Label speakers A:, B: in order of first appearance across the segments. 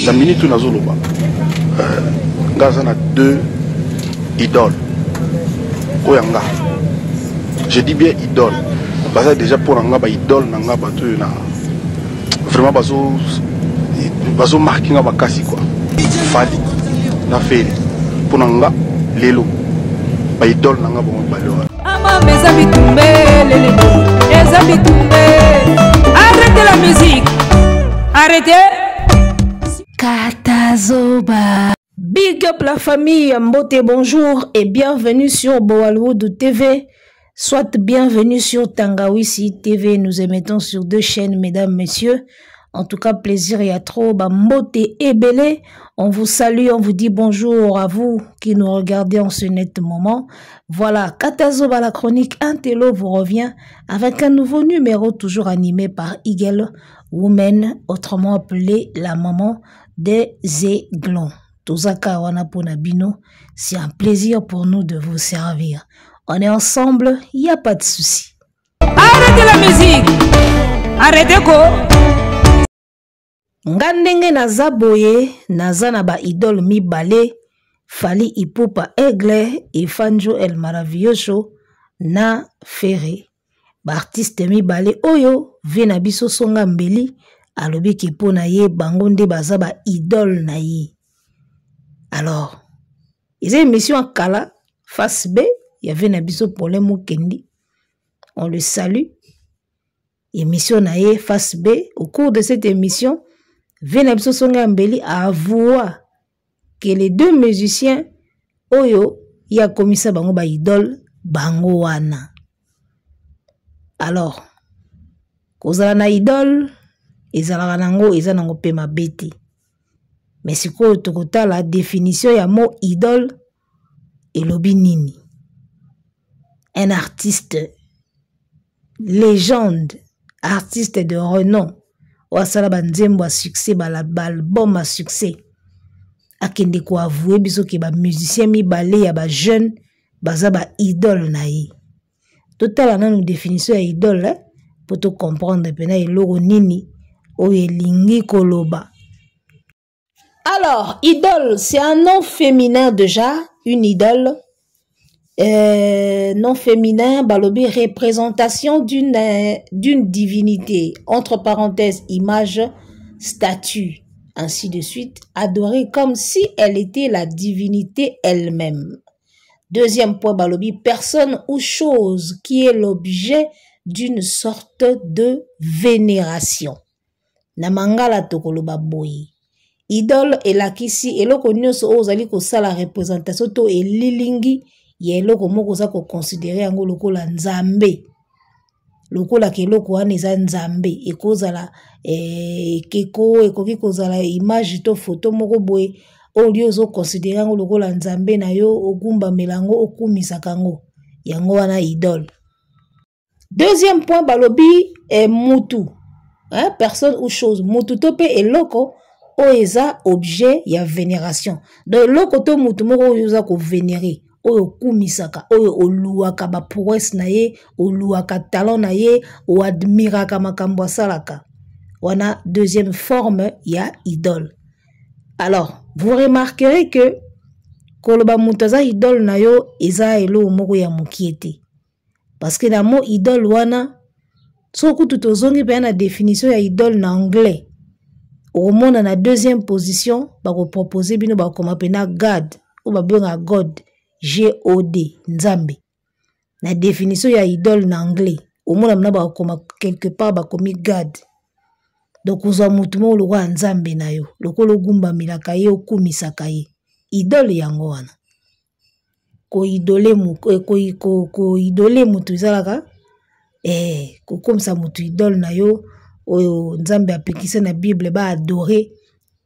A: La minute où Nazoloba, Gaza a 2 idoles. Oyanga. Je dis bien idole. Parce que déjà pour Nanga, idole, Nanga, vraiment, bazo marqué nga bakasi quoi. Fali, na feli. Pour Nanga, lelo. Idole, Nanga, bon, baloa.
B: Arrêtez la musique. Arrêtez. Katazoba. Big up la famille, Mbote, bonjour et bienvenue sur Boalwood TV. Soit bienvenue sur Tangawisi TV. Nous émettons sur 2 chaînes, mesdames, messieurs. En tout cas, plaisir et à trop. Mbote et Belé, on vous salue, on vous dit bonjour à vous qui nous regardez en ce net moment. Voilà, Katazoba, la chronique Intello vous revient avec un nouveau numéro toujours animé par Eagle Woman, autrement appelée la maman des aiglons. Tozaka Wanapona-Bino, c'est un plaisir pour nous de vous servir. On est ensemble, il n'y a pas de souci. Arrêtez la musique. Arrêtez quoi. Ngandenge naza boye, naza na ba idole mibale, Fali Ipupa Aigle et Fanjo El Maravilloso na Ferré. Ba artiste mibale oyo, vena biso songa mbeli, alobi ki pona ye bangonde baza ba idole na ye. Alors, ils ont une émission à Kala, face B, il y avait un abisso pour les Kendi. On le salue. Émission nae face B. Au cours de cette émission, Venabiso Songa Mbeli a avoué que les 2 musiciens, Oyo, y a commis ça bango ba idole, bango wana. Alors, kozala na idole, ezala nango, ezala nango pe mabete. Mais si quoi la définition ya mot idole et lobi nini. Un artiste légende, artiste de renom, ou asala banzembo à succès, l'album à succès. Akende ko avoué biso ke ba musicien mi balé ya ba jeune, baza ba idole na ye. Total ana une définition ya idole pour te comprendre pena eloko nini o elingi koloba. Alors, idole, c'est un nom féminin déjà, une idole. Nom féminin, balobi, représentation d'une divinité, entre parenthèses, image, statue, ainsi de suite, adorée comme si elle était la divinité elle-même. Deuxième point, balobi, personne ou chose qui est l'objet d'une sorte de vénération. Namangala tokoloba boyi. Idole et la kisi et loko nyonso ozali ko sala représentation to et lilingi ye loko moko za ko considérer ngo loko la nzambe loko la ke loko wana eza nzambe e kozala keko e koki kozala image to photo moko boye o lieu zo considérer ngo loko la nzambe na yo ogumba melango okumisa kango yango wana idole. Deuxième point balobi mutu, hein, personne ou chose mutu to pe eloko oeza objet ya vénération. Donc lokoto mutu moko oza ko vénérer, oyo kumisaka, oyo oluaka ba prouesse na ye, oluaka talent na ye, o admiraka makambo salaka. Wana deuxième forme ya idole. Alors, vous remarquerez que koloba mutu za idole na yo eza elo moko ya mukiete. Parce que na mo idole wana soko tutozongi pe na définition ya idole na anglais. Au monde en la deuxième position, bah proposer bino bah comme appena God ou bah bien God, G-O-D, Nzambe. La définition ya idole en anglais. Au monde on bah comme quelque part bah comme God. Donc vous avez mutumo le roi Nzambe na yo, le kolo gumba milaka ye okumisaka ye. Idole yango wana. Ko idole mu ko idole mutu zalaka ko comme ça mutu idole na yo. Oyo Nzambe apekisa na Bible ba adorer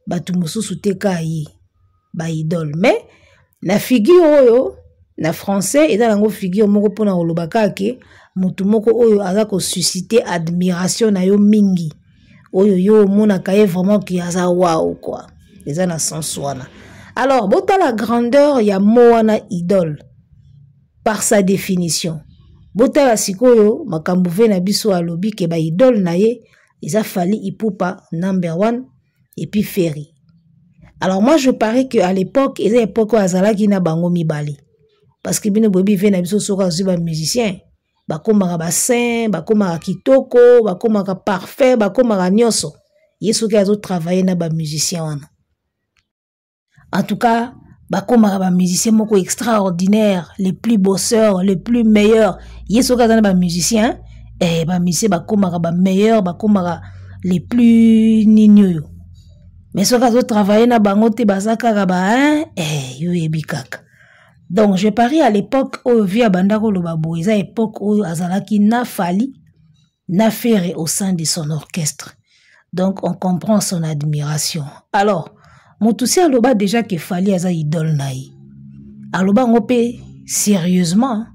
B: batu mususu teka yi ba idole. Mais na figure oyo na français et dans lango figure moko pona olobaka ke mutu moko oyo aza ko susciter admiration na yo mingi oyo yo mona kaye vraiment ki aza wow quoi eza na sens wana. Alors bota la grandeur ya moana idole par sa définition. Bota la sikoyo makambo ve na biso alobi ke ba idole na ye Isa Fali Ipupa number 1 et puis Ferry. Alors moi je parie que à l'époque, et l'époque où azalaki na bango mibali. Parce que bino bobi vient na biso soka zuba musicien. Bakomaka bassin, bakomaka kitoko, bakomaka parfait, bakomaka nyoso. Yesu ki azo travailler na ba musicien wana. En tout cas, bakomaka ba musicien moko extraordinaire, les plus bosseurs, les plus meilleurs. Yesu ki azo na ba musicien, ba musicien bakomaka ba meilleurs, bakomaka les plus ninyoyo. Mais ce cas travailler na bango te bazaka ba yo ebikaka. Donc je parie à l'époque où via bandako lo babo, eza époque où azalaki na Fally na Ferré au sein de son orchestre. Donc on comprend son admiration. Alors Moutousi aloba déjà que Fally aza idole naï. Aloba ngope sérieusement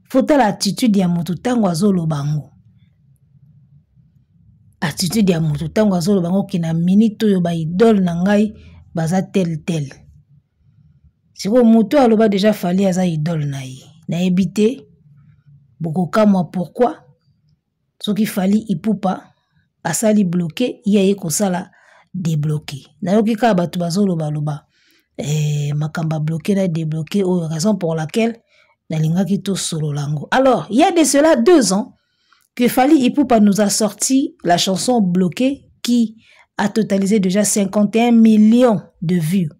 B: faut l'attitude ya mutu tango azolo bango. Attitude ya mutu tango azolo bango kina minute oyo ba idole na ngai baza tel. Si vous mutu aloba déjà Fally aza idole na ye. Na ebité bokoka moi pourquoi soki Fally ipupa asali bloqué yaye kosala débloqué. Na yoki ka batu bazolo baloba makamba bloqué na débloqué oyo raison pour laquelle na lingaki to solo lango. Alors, il y a de cela 2 ans que Fally Ipupa nous a sorti la chanson Bloqué qui a totalisé déjà 51 millions de vues.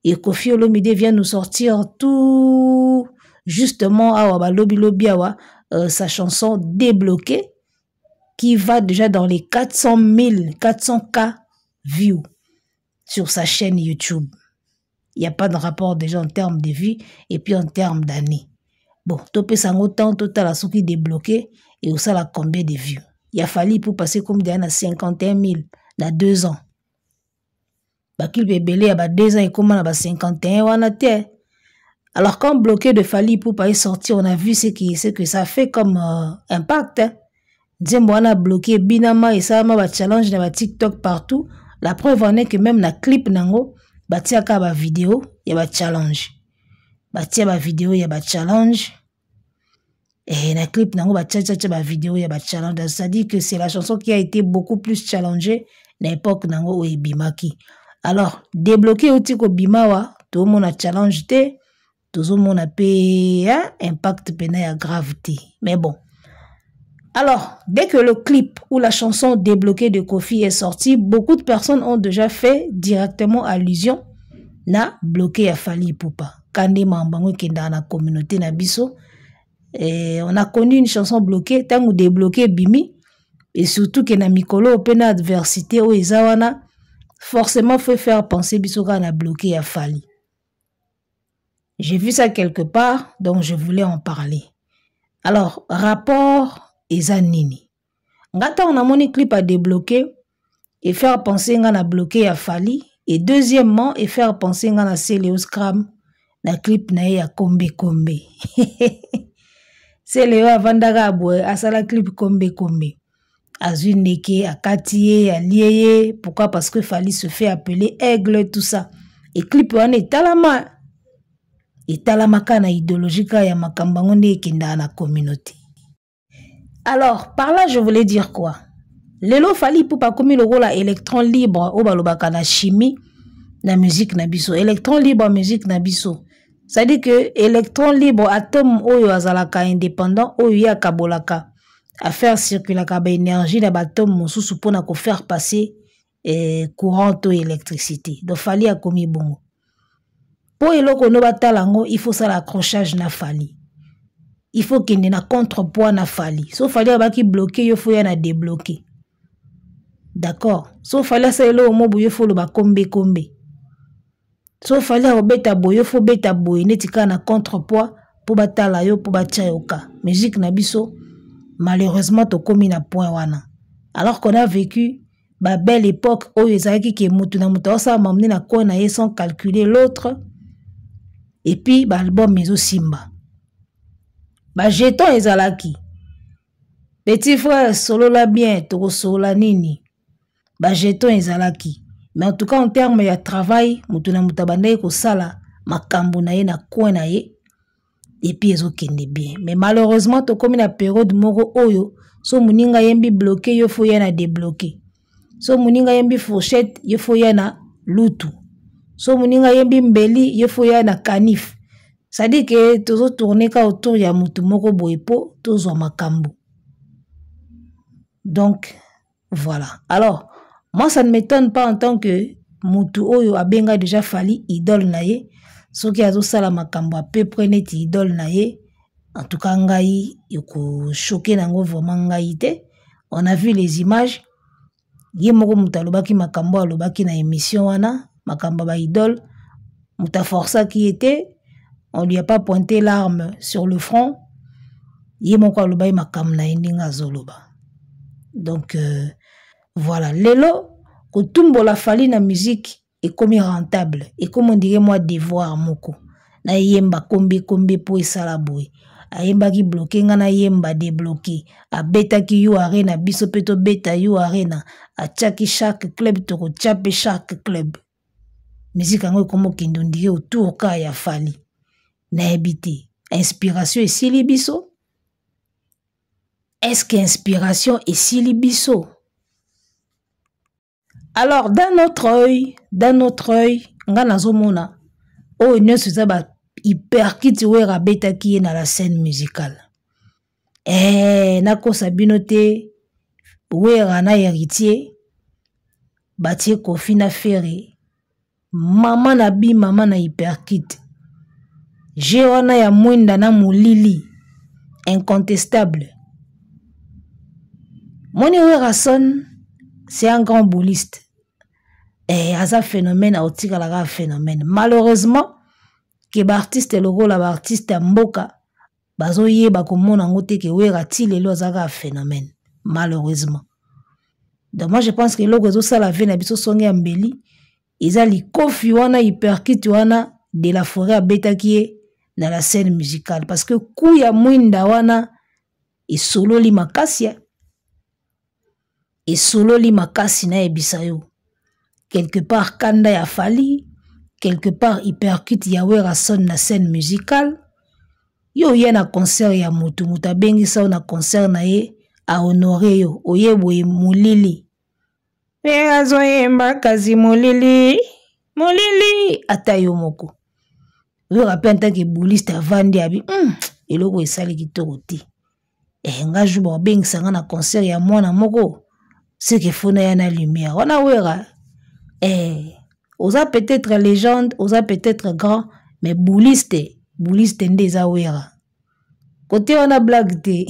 B: Et Koffi Olomide vient nous sortir tout justement sa chanson Débloqué qui va déjà dans les 400K views sur sa chaîne YouTube. Il n'y a pas de rapport déjà en termes de vues et puis en termes d'années. Bon, topé sango temps total à ce qui débloqué et où ça la combien de vues. Il a fallu pour passer comme des 51 000 dans 2 ans. Bakil bébélé à 2 ans et comment à 51 wana te. Alors quand bloqué de Fally Ipupa est sorti, on a vu ce que ça fait comme impact. Nzembo wana bloqué binama et ça ma challenge na TikTok partout. La preuve en est que même na clip nango batia ka ba vidéo ya ba challenge. Batia ba vidéo ya ba challenge. Et na clip nango batia ba vidéo ya ba challenge. Ça dit que c'est la chanson qui a été beaucoup plus challengée na époque nango o ebimaki. Alors, débloqué outi ko bimawa, tout mon a challenge te, tout mon a pe impact pena ya gravité. Mais bon. Alors, dès que le clip ou la chanson Débloqué de Koffi est sorti, beaucoup de personnes ont déjà fait directement allusion na bloqué à Fally Ipupa. Kande mambango kenda na communauté na biso. Et on a connu une chanson bloquée, tango débloqué bimi. Et surtout que na mikolo pena adversité o ezawana, forcément faut faire penser biso ka na bloqué à Fally. J'ai vu ça quelque part, donc je voulais en parler. Alors, rapport eza nini. Ngata on a moni clip à débloquer et faire penser nga na bloqué à Fally. Et deuxièmement, et faire penser nga na Céléo Scram na clip na ya Kombe Kombe. Céléo avandaga aboué asala clip Kombe Kombe. Azui neke, akatiye, alieye. Pourquoi? Parce que Fally se fait appeler Aigle, tout ça. Et clip wane etalama. Etalamaka na idéologique ya makambangonde ekenda na communauté. Alors, par là, je voulais dire quoi? Lelo Fally Ipupa komi le rôle à électron libre au balobaka na chimie na musique na biso. Électron libre musique na biso. C'est-à-dire que électron libre atome oyo azalaka indépendant oyo ya kabolaka à faire circuler la énergie na batome mosusu pona ko faire passer courant ou électricité. Donc Fally a komi bongo. Po eloko no batalango, il faut ça l'accrochage na Fally. Il faut qu'il y ait un contrepoids na Fally. Sauf Fally abaki bloqué, il faut y en débloquer. D'accord. Sauf Fally ça elo mobu il faut le ba kombe kombe. Sauf Fally obeta boyo, il faut beta boy netika na contrepoids pour batala yo pour batia yoka. Musique na biso malheureusement to komi na point wana. Alors qu'on a vécu ba belle époque où ezaki ke mutu na mutu sa mamni na ko na ye sans calculer l'autre. Et puis ba album mezo simba. Ba jeton ezalaki. Petit frère solo la bien, toko solo la nini. Ba jeton ezalaki. Mais en tout cas en termes de travail, mutuna mutabande ko sala makambo na ye na coin na ye. Et puis ezo kende bien. Mais malheureusement to komi na période moko oyo, so muninga yembi bloqué yo fo yana débloqué. So muninga yembi fourchette yo fo yana lutu. So muninga yembi mbeli yefo ya na canif. Ça dit que tozo tourner ka autour ya mutu moko boepo tozo makambo. Donc voilà. Alors moi ça ne m'étonne pas en tant que mutu oyo abenga déjà fali idole na ye. Soki azo sala makambo à peu près net idole na ye. En tout cas, ngai yoko choqué nango vraiment ngai te. On a vu les images. Ye moko mutalobaki makambo alobaki na émission wana, makambo ba idole, muta força qui était, on lui a pas pointé l'arme sur le front. Ye moko alobaki makambo na endinga zoloba. Donc voilà, lelo kotumbola fali na musique est comme rentable et comme on dirait moi devoir moko. Na yemba kombe po esala boy. Ayemba ki bloqué ngana yemba débloqué abeta ki yu arena biso peto beta yu arena achaki chaque club toko chape chaque club musique ngo komo kindondire autour ka ya fali na habité inspiration et sili biso. Est-ce que inspiration et sili biso? Alors dans notre œil ngana zomona oh ne se zaba hyperkiti wera beta qui est dans la scène musicale. Nako sabinote wera na héritier batie Kofi na Ferré mama na bi mama na hyperkiti jewana ya mwenda na mulili incontestable. Moni wera son c'est un grand bouliste. Asa phénomène a otika la phénomène. Malheureusement que l'artiste le rôle l'artiste mboka bazo yeba komona ngote ke wera ti lelo azaka phénomène malheureusement. Donc moi je pense que logo zo sala ve na biso songe ambeli ezali kofi wana hyperkit wana de la forêt beta qui est dans la scène musicale parce que kuya mwinda wana et solo li makasi na ebisayo quelque part kanda ya fali. Quelque part, hypercute yawera son na scène musicale. Yo ye na concert ya mutu bengi sa na concert na ye a honorer yo. Oye boye mulili. Wera zo yemba kazi mulili. Mulili ata yo moko. Yo rappelle tant que bouliste avandi abi. Eloko esali kitoko ti. Nga juba bengi sanga na concert ya mwana moko. C'est que fona ya na lumière. Wana wera osa peut-être légende, osa peut-être grand, mais bouliste ndeza wera. Côté on a blague te.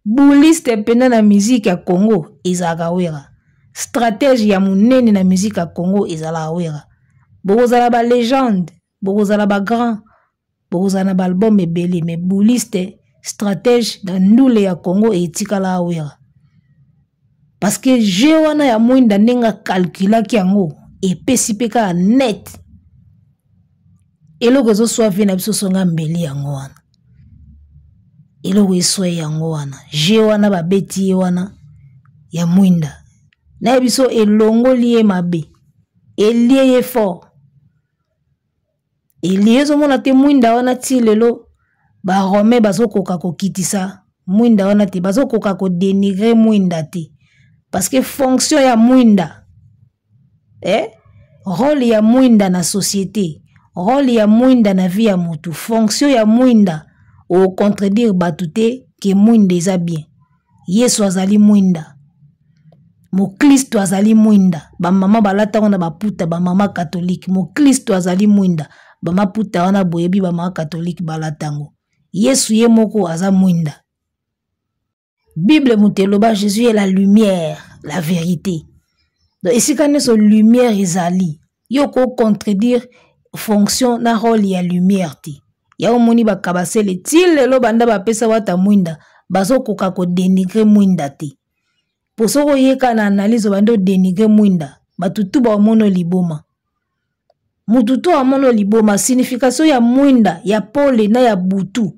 B: Bouliste pena na musique à Congo, ezaka wera. Stratégie ya munene na musique à Congo, ezala wera. Bokozala ba légende, bokozala ba grand, bokozala ba album ebele, mais bouliste stratège dans ndoule ya Congo etikala wera. Parce que je wana ya mwinda nenga calcula ki yango et pesipeka net. Eloko zo soit vina biso songa mbeli yango wana. Eloko eswe yango wana. Je wana ba beti wana ya mwinda. Na biso elongo liye mabe. Elie ye fort. Elie zo mona te mwinda wana ti lelo ba rome bazo koka ko kitisa mwinda wana te bazo koka ko dénigrer mwinda te. Parce que fonction ya mwinda, rôle ya mwinda na société, rôle ya mwinda na vie ya mutu, fonction ya mwinda, au contredire batute que mwinda eza bien. Yesu azali mwinda. Mo Kristo azali mwinda. Ba mama balata wana baputa ba mama catholique. Mo Kristo azali mwinda. Ba maputa wana boyebi ba mama catholique balatango. Yesu ye moko aza mwinda. Bible muteloba Jésus est la lumière, la vérité. Donc ici quand son lumière ezali, yoko contredire fonction na rôle ya lumière ti. Ya omoni ba kabasele til lelo banda ba pesa wata mwinda, bazo koka ko dénigrer mwinda ti. Pour soko yeka na analyse bando dénigrer mwinda, batutu ba mono liboma. Mututu a mono liboma signification ya mwinda, ya pole na ya butu.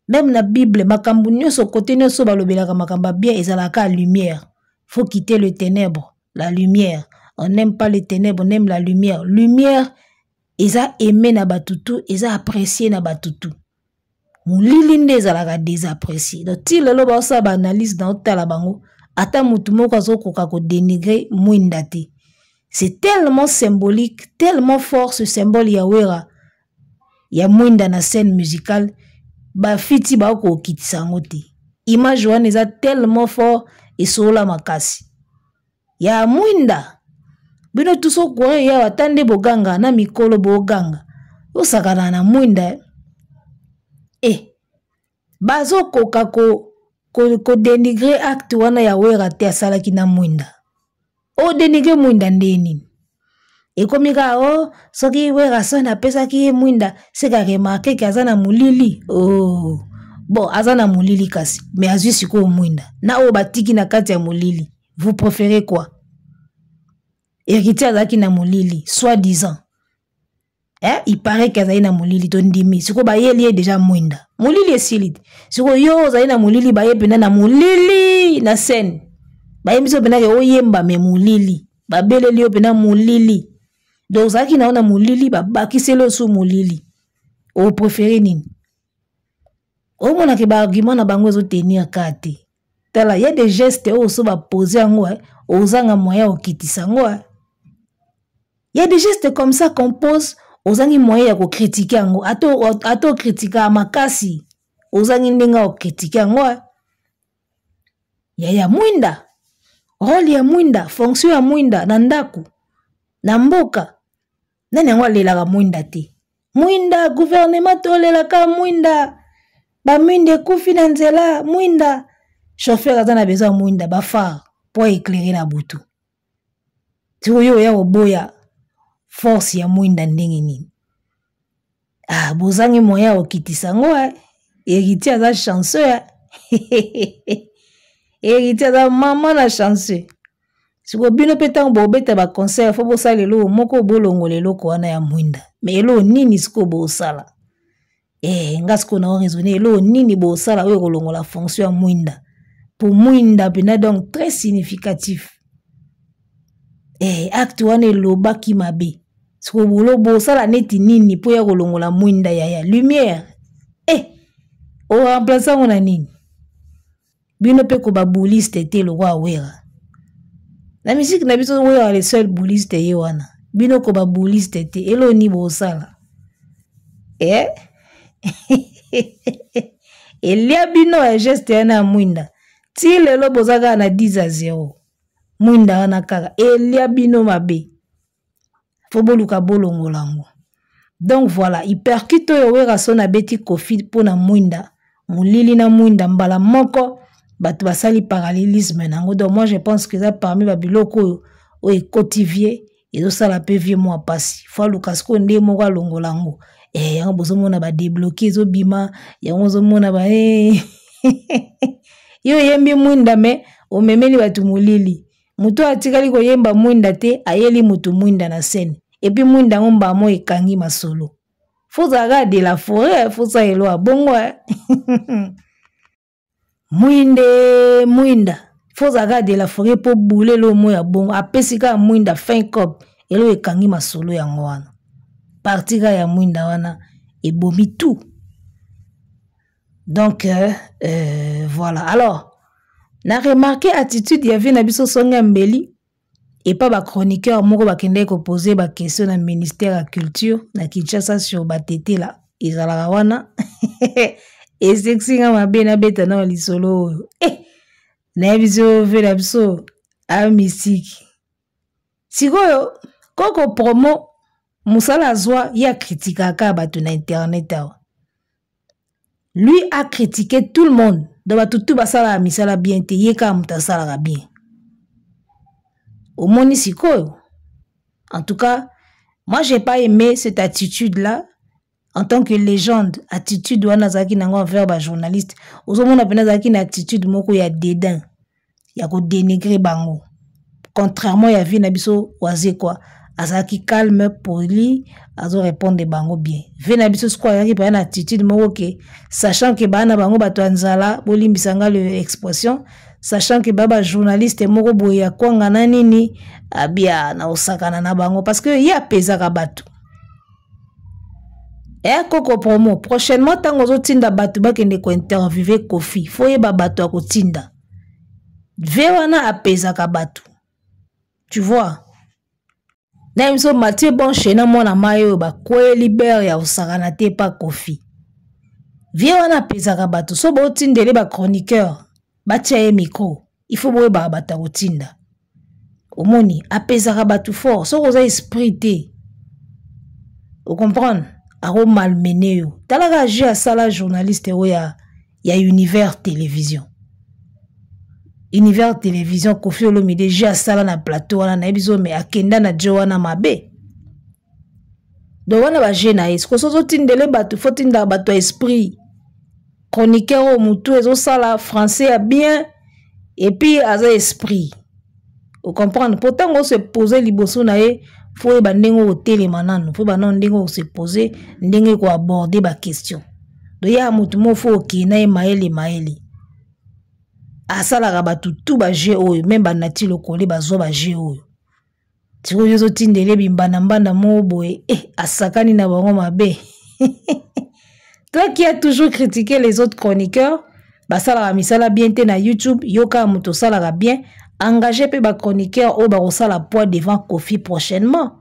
B: Même la Bible, makambu nyonso côté nyonso balobelaka makamba bien ezalaka lumière. Faut quitter le ténèbre, la lumière. On n'aime pas les ténèbres, on aime la lumière. Lumière, eza aimé na batutu, eza apprécié na batutu. Mulili nde ezalaka désapprécié. Donc ti lelo ba osa ba analyse dans tala bango, ata mutu moko azokoka ko dénigrer mwinda te. C'est tellement symbolique, tellement fort ce symbole Yawera. Ya mwinda na scène musicale. Ba fiti ba ko kitisa ngote. Image wana eza tellement fort et sola makasi. Ya mwinda. Bino tuso kwa ya watande boganga na mikolo boganga. Osakana na mwinda. Bazo koka ko dénigrer acte wana Yawera te asalaki na mwinda. O dénigrer mwinda ndeni. Ekomika soki Wera son apesaki mwinda seka remarqué que azana mulili. Bon, azana mulili kasi, mais azui siko mwinda. Na o batiki na kati ya mulili. Vous préférez quoi? Héritier azaki na mulili, soi-disant. Il paraît qu'azaki na mulili tondimi. Siko ba yeli déjà mwinda. Mulili esilit. Siko yo azaki na mulili ba yepena na mulili na scène. Ba yemiso pena ke oyemba me mulili. Ba beleli yo pena mulili. Donc zaki na ona mulili ba bakiselo sou mulili. O préféré nini? O mona ke ba argument na bango zo tenir kate. Tala y a des gestes o so ba poser ngo o zanga moyen o kitisa ngo. Y a des gestes comme ça qu'on pose o zangi moyen ya ko critiquer ngo. Ato critiquer makasi. O zangi ndinga o critiquer ngo. Ya mwinda. Rôle ya mwinda, fonction ya mwinda na ndaku. Na mboka. Nani yango alelaka mwinda te? Mwinda, gouvernement tolelaka mwinda. Ba mwinde kufi na nzela, mwinda. Chauffeur azana besoin mwinda, ba phare, pour éclairer na butu. Tuyo ya oboya, force ya mwinda ndenge nini. Bozangi moya okitisa ngo, héritier aza chanceux. Héritier aza maman na chanceux. Siko bino petang bobeta ba concert fo bosala lelo moko bolongo lelo ko wana ya mwinda. Mais elo nini siko bosala? Ngasko na raisonner elo nini bosala oyo kolongo la fonction ya mwinda. Pour mwinda pena donc très significatif. Acte wana eloba ki mabe. Siko bolo bosala neti nini po ya kolongo la mwinda ya lumière. O remplaçant on a nini? Bino pe ko ba bouliste te lo wa wera. La musique na biso Wera le seul bouliste ye wana. Bino ko ba bouliste te elo ni bosala. Elia bino ya geste na mwinda. Ti lelo bozaka na 10-0. Mwinda wana kaka. Elia bino mabe. Foboluka bolongo lango. Donc voilà, il percute yo Wera sona beti kofi pona mwinda. Mulili na mwinda mbala moko. Batu basali parallélisme nango. Donc moi je pense que ça parmi babiloko o ekotivier et ça la pe vie moi passi. Fa lukasko nde moko longo lango. Yango bozo mona ba débloquer zo bima, yango zo mona ba yo yembi mwinda me o memeli batu mulili. Muto atikali ko yemba mwinda te ayeli mutu mwinda na scène. Et puis mwinda ngomba mo ekangi masolo. Faut regarder la forêt, faut ça elo abongo. Mwinda. Faut regarder la forêt pour bouler le mo ya bongo. Apesika mwinda fin cop elo ekangi masolo yango wana. Partika ya mwinda wana ebomi tout. Donc voilà. Alors, na remarqué attitude ya vie na biso songa mbeli et pas ba chroniqueur moko ba kende ko poser ba question na ministère de culture na Kinshasa sur ba tete la ezala wana. Et sexy nga bena beta na lisolo. Na biso ve la biso a mystique. Sikoyo koko promo musala zwa ya kritikaka batu na internet. Lui a critiqué tout le monde. Donc batutu basala misala bien te yeka mutasala bien. Au moni sikoyo. En tout cas, moi j'ai pas aimé cette attitude là. En tant que légende, attitude wana zaki nango envers ba journaliste. Ozomona pena zaki na attitude moko ya dédain. Ya ko dénigrer bango. Contrairement ya vie na biso waze quoi. Azaki calme, poli, azo répondre bango bien. Vie na biso quoi yaki pa na attitude moko ke sachant que bana bango bato anzala bolimbisanga le expression, sachant que baba journaliste moko boya kwanga na nini abia na osakana na bango parce que ya pesaka bato. Koko promo prochainement tango zo tinda batu bakende ko interviewer Kofi foye ba batu akotinda ve wana apesa ka batu, tu vois. Na biso Mathieu Bonchena mwana mayo ba kwe libère ya osakana te pa Kofi. Vie wana pezaka bato so bo tindele ba chroniqueur batia ye micro. Il faut boye ba bata kotinda. Omoni apezaka bato fort so koza esprit te. Vous comprenez? Aro malmené yo. Talaka jeu à sala journaliste ya Univers Télévision. Univers Télévision Kofi Olomide jeu à sala na plateau wana na ebizo me akenda na jo wana mabe. Do wana ba jeu na es ko so tindele bato faut tinda bato esprit. Chroniqueur au mutu ezo sala français a bien et puis aza esprit. Vous comprenez? Pourtant on se poser liboso na ye faut ba ndengo hôtel manano faut ba non ndengo se poser ndenge ko aborder ba question. Do ya mutu mo faut okina e maele. Asala ka batu tout ba jeu oyo même ba nati lokole bazo ba jeu oyo. Tiko yozo tindele bimbana mbanda mo boye asakani na bango mabe. Toi qui as toujours critiqué les autres chroniqueurs, basala misala bien te na YouTube, yoka muto sala bien, engagez pe ba chroniqueur au barosa la poids devant Kofi prochainement.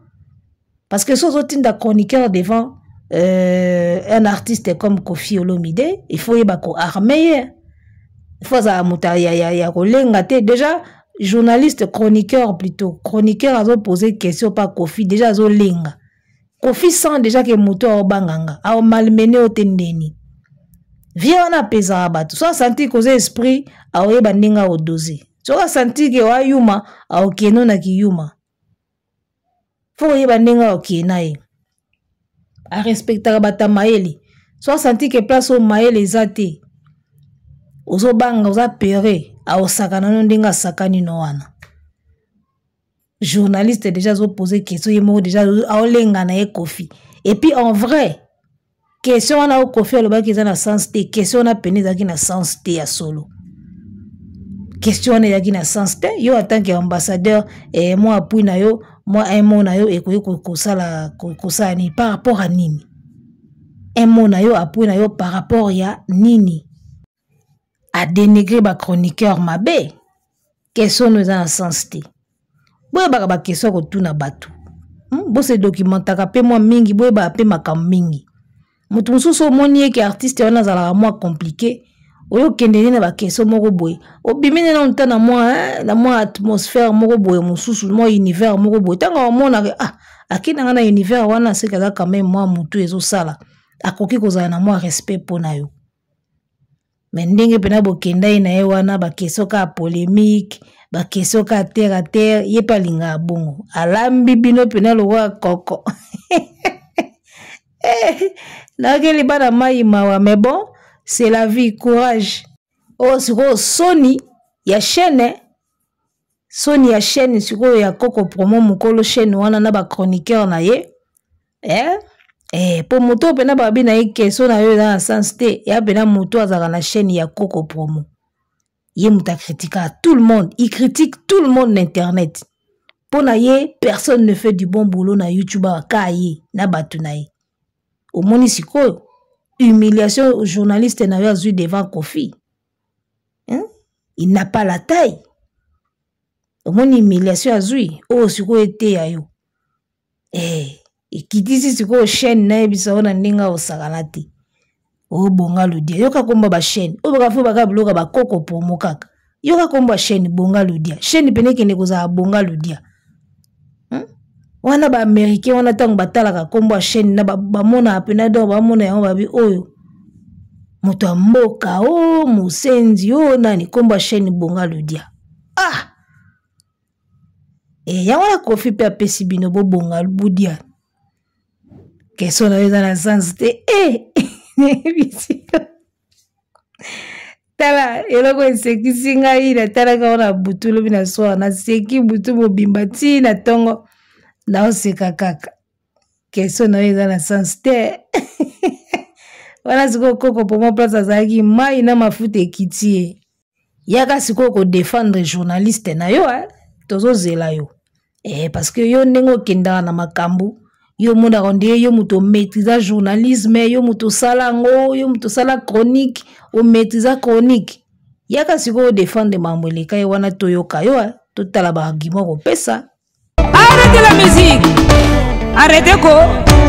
B: Parce que si vous êtes un chroniqueur devant un artiste comme Kofi Olomide, il faut y armer. Il faut que déjà journaliste chroniqueur plutôt chroniqueur a posé question par Kofi déjà zo lenga. Kofi sent déjà que moto au banganga a malmené au tendeni. Viens on a pesa bato. Soit senti cause esprit a oye bandinga au dosé. Soit senti que wa yuma a okeno na ki yuma. Faut oye bandinga okenae. A respecter bata maeli. Soit senti que place au maeli zate. Ozo banga oza pere a osakana no ndinga sakani no wana. Journaliste déjà ont posé question yemo déjà a olenga na Kofi. Et puis en vrai question on a au Kofi le ba qui na sens te question on a peine za qui na sens te ya solo. Question on a qui na sens te yo en tant qu'ambassadeur et moi appui na yo moi un mot na yo et ko sala ni par rapport à nini. Un mot na yo appui na yo par rapport ya nini. A dénigrer ba chroniqueur mabe. Question nous en sens te. Boye ba question ko tuna batu. Bo se documentaka pe moi mingi boye ba pe makam mingi. Mutu mususu moni ke artiste wana zala moi compliqué. Oyo kendeni na ba question moko boye. Obimene na ntana moi atmosphère moko boye mususu moi univers moko boye. Tanga omona akina ngana univers wana se kaza quand même moi mutu ezo sala. Akoki kozala na moi respect pona yo. Mais ndenge pena bokenda ina ye wana ba question ka polémique. Ba question ka terre à terre, yé pas linga bongo. Alambi bino pena lo wa koko. Na geli bana mai mawa, mais bon, c'est la vie, courage. Oh, siko Sony ya chaîne. Sony ya chaîne siko ya koko promo mukolo chaîne wana na ba chroniqueur na ye. Pour moto pena ba bi na ye question na yo dans sens te, ya pena moto azaka na chaîne ya koko promo. Yé mouta critique à tout le monde. Il critique tout le monde d'internet. Pour naye, personne ne fait du bon boulot na YouTube kaye na batunaye. Au monisiko, humiliation aux journalistes n'a vu devant Kofi. Hein? Il n'a pas la taille. Au mon humiliation a zui. Oh, siko ete ayo. Et qui dit si siko chaîne na ebisa ona ninga osakalati. Oh bonga ludia yoka komba ba chaîne o baka fu baka bloka ba koko promo kaka yoka komba chaîne bonga ludia chaîne peneke ne koza bonga ludia wana ba américain wana tango batala ka komba chaîne na ba mona apena do ba mona yango babi oyo moto mboka o musenzi o nani komba chaîne bonga ludia ya wana Kofi pe apesi bino bo bonga ludia question na yeza na sens te tala eloko esekisi ngai na tala kaona butu lobi na soa na seki butu mobimba ti na tongo na oseka kaka question na eza na sens te wana siko koko pomo place azalaki mai na mafuta ekiti ye yaka siko ko défendre journaliste na yo tozozela yo parce que yo ndenge okendaka na makambo yo mona rondé yo muto maîtriser journalisme yo muto salango yo muto sala chronique o maîtriser chronique yaka siko défendre mamweleka ye wana toyoka yo totala ba argument ko pesa arrêtez la musique.
C: arrêté ko